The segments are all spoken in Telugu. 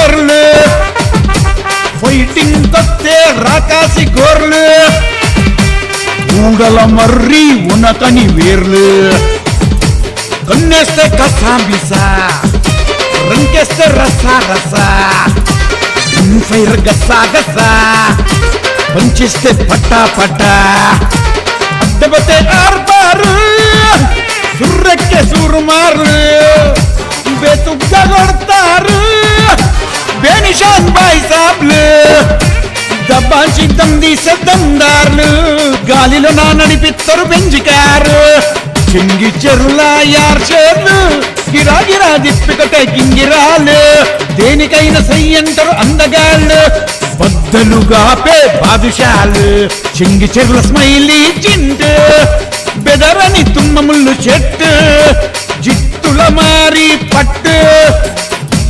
గర్లు ఫైటింగ్ కొత్తే రాకాసి గోర్లు ఊడల మర్రి ఉనకని వేర్లు కన్నేస్తే కసాబిసా రంకేస్తే రసా రసా ఫైర్ గసా గసా పంచిస్తే పట్టా పట్టా అడ్డబతే ఆర్బారు సుర్రెక్కే సూరుమారు బేతుగ్గా కొడతారు బేనిషాన్ బాయ్ సాబ్లు దబ్బాంచి దందీసే దందార్లు గాలిలో నా నడిపిత్తరు బెంజికారు చింగి చెరుల యార్చేర్లు గిరా గిరా దిప్పికటే గింగిరాలు దేనికైనా సయ్యంటారు అందగాళ్ళు బద్దలుగా పే బాదుషాలు చింగి చెరుల స్మైలీ చింటు బెదరని తుమ్మముళ్ళు చెట్టు జిత్తుల మారి పట్టు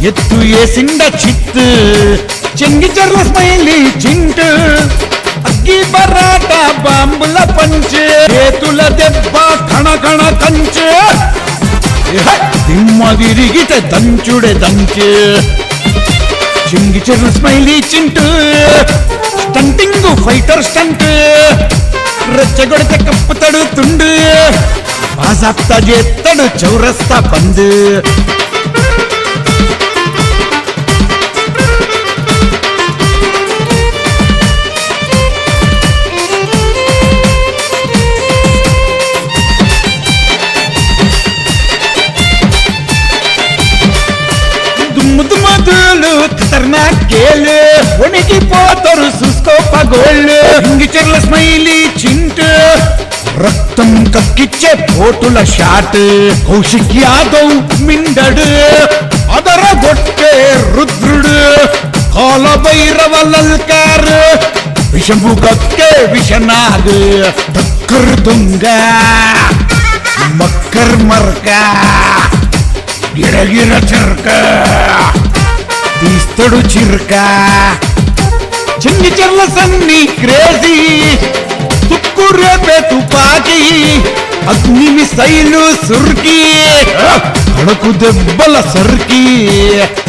ఎత్తు ఏసిండ చిత్తు చింగి చెరుల స్మైలీ చింటు అగ్గి బరాట బాంబుల పంచు చేతుల దెబ్బ కణ కణ కంచు దిమ్మ తిరిగితే దంచుడే దంచు చింగి చెరుల smiley Chintu stunting fighter stunt రెచ్చగొడితే కప్పుతాడు తుండు బాజాప్తా చేస్తాడు చౌరస్తా బంద్ ముద్దులు ఖతర్నాకేలు వణికిపోతారు చూసుకో పగోళ్ళు ఇంగిచెర్ల స్మైలీ చింటు రక్తం కక్కిచ్చే పోటుల షాట్ కౌశిక్ యాదవ్ మిండడు అదరగొట్టే రుద్రుడు కాలభైరవ లల్కార్ విషము కక్కే విషనాగ్ టక్కర్ దుంగ మక్కర్ మర్కా గిరగిర చిర్క తీస్తాడు చిర్క చింగి చెర్ల సన్ని క్రేజీ తుక్కు రేపే తుపాకి అగ్ని మిసైలు సుర్కి కడకు దెబ్బల సర్కి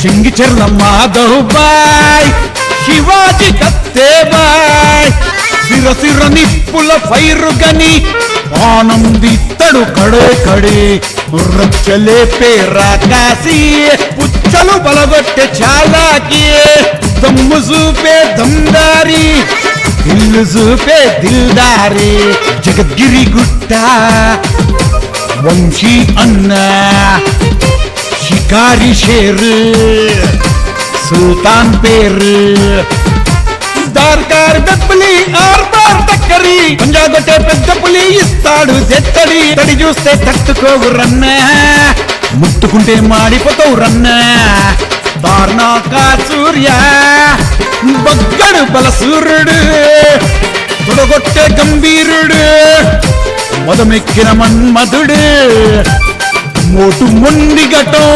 చింగి చెర్ల మాధవ్ బాయ్ శివాజీ కత్తే బాయ్ సిర సిర నిప్పుల ఫైరు గని పానం దిత్తడు కడే కడే రచ్చలే పేరాకాసి పుచ్చలు బలగొట్టె చాలాకి దమ్ము చూపే దమ్దారి దిల్లు చూపే దిల్దారి జగద్గిరి గుట్ట వంశీ అన్న షికారి షేరు సుల్తాన్ పేరు దార్కార్ బెబ్బలి ఆర్బార్ టక్కరి పంజాగొట్టే పెద్ద పులి ఇస్తాడు తెత్తడి తడి చూస్తే తట్టుకోవు రన్న ముట్టుకుంటే మాడిపోతావు రన్న దార్నాకా సూర్య బగ్గడు బలసూర్యుడు తొడగొట్టే గంభీరుడు మదమెక్కిన మన్మధుడు మోటు మొండిగటం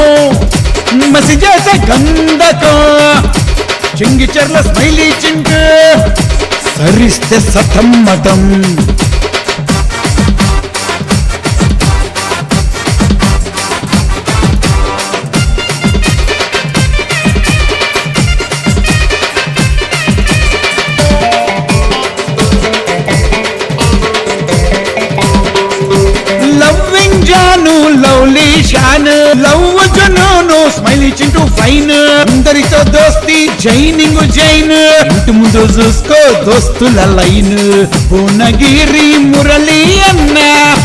మసి చేసే గంధకం చింగి చెర్ల స్మైలీ చింటు సరిస్తే సతం మతం లవ్వింగ్ జాను లవ్లీ షాన్ లవ్ జనోను స్మైలీ చింటూ ఫైన్ అందరితో దోస్తి జైనింగ్ జైన్ ఇంటి ముందు చూసుకో దోస్తుల లైన్ భువనగిరి మురళి అన్న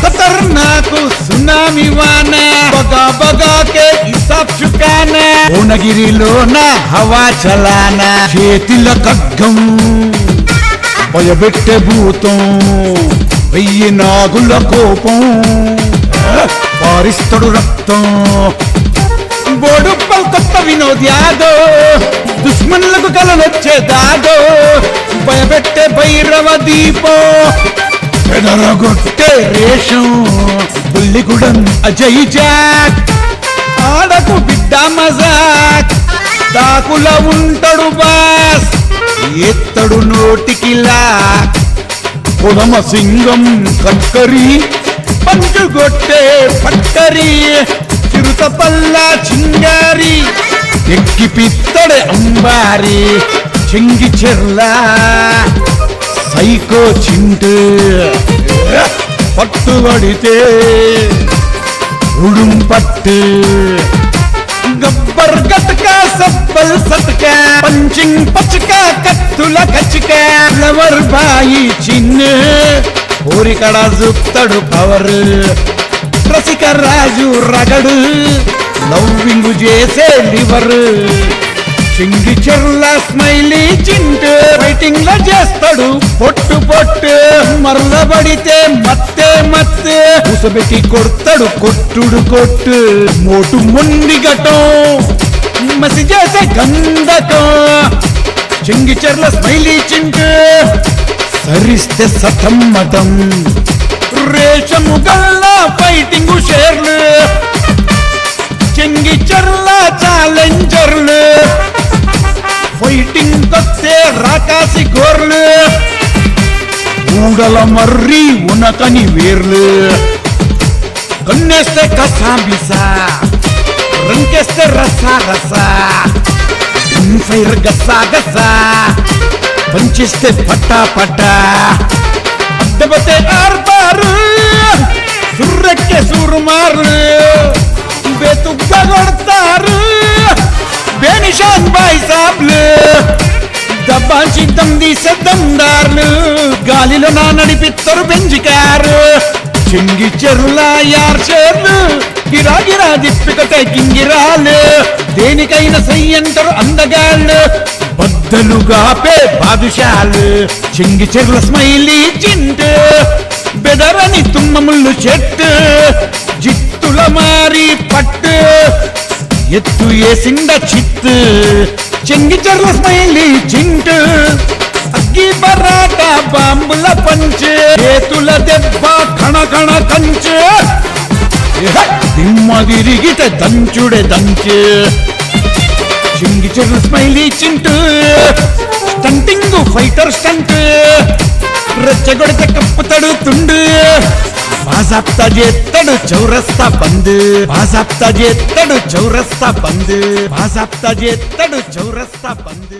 ఖతర్నాకు సునామి వాన బగా బగాకే హిసాబ్ చుకాన భువనగిరిలోన హవా చలాన చేతిల ఖడ్గం భయపెట్టే భూతం వెయ్యి నాగుల కోపం పారిస్తడు రక్తం బోడుప్పల్ కొత్త వినోద్ యాదవ్ దుష్మన్లకు కలనొచ్చే దాదో భయపెట్టే భైరవ దీపం పెదరగొట్టే రేషం బుల్లిగూడెం అజయ్ జాక్ ఆడకు బిడ్డ మజాక్ దాకుల ఉంటాడు బాస్ ఎత్తడు నోటికి లాక్ పొదమ సింగం కక్కరి పంచుగొట్టే పక్కరి చిరుత పల్లా చింగారి ఎక్కి పిత్తడే అంబారి చెంగి చెర్ల సైకో చింటు పట్టుబడితే ఉడుం పట్టు గబ్బర్ గట్క సబ్బల్ సత్క పంచింగ్ పచ్చక కత్తుల కచ్చిక లవర్ బాయి చిన్న ఊరికడ చూపుతాడు పవర్ రసిక రాజు రగడు లవ్వింగ్ చేసే లివర్ చింగి చెర్ల స్మైలీ చింటు ఫైటింగ్ లో చేస్తాడు పొట్టు పొట్టు మరలబడితే మత్తే మత్తే కూసబెట్టి కొడతాడు కొట్టుడు కొట్టు మోటు మొండి గటం మసి చేసే గంధకం చింగి చెర్ల స్మైలీ చింటు సరిస్తే సతం మతం రేషము గల్ల ఫైటింగ్ షేర్లు చెంగి చెర్ల ఛాలెంజర్లు ఫైటింగ్ కొత్తే రాకాసి గోర్లు ఊడల మర్రి ఉనకని వేర్లు కన్నేస్తే కసాబిసా రంకేస్తే రసా రసా ఫైర్ గసా గసా పంచిస్తే పట్టా పట్టా అడ్డబతే ఆర్బారు సుర్రెక్కే సురుమార్లు బేతుగ్గా కొడతారు బేనిషాన్ బాయ్ సాబ్లు దబ్బాంచి దమ్ తీసే దమ్దార్లు గాలిలో నా నడిపిత్తరు బెంజికారు చింగి చెరుల యార్ చేర్లు గిరాగిరా దిప్పికటే కింగిరాలు దేనికైనా సై అంటారు అందగాళ్ళు బద్దలుగా పే బాదుషాలు చింగి చెరుల స్మైలీ చింటు బెదరని తుమ్మముళ్ళు చెట్టు జిత్తుల మారి పట్టు ఎత్తు ఏసింద చిత్తు చెంగి చెర్ల స్మైలీ చింటు అగ్గి బరాట బాంబుల పంచు చేతుల దెబ్బ కణ కణ కంచు దిమ్మ తిరిగితే దంచుడే దంచు చెంగి చెర్ల smiley Chintu stunting fighter stunt రెచ్చగొడితే కప్పుతాడు తుండు బాజాప్తా చేస్తాడు చౌరస్తా బంద్ బాజాప్తా చేస్తాడు చౌరస్తా బంద్ బాజాప్తా చేస్తాడు చౌరస్తా బంద్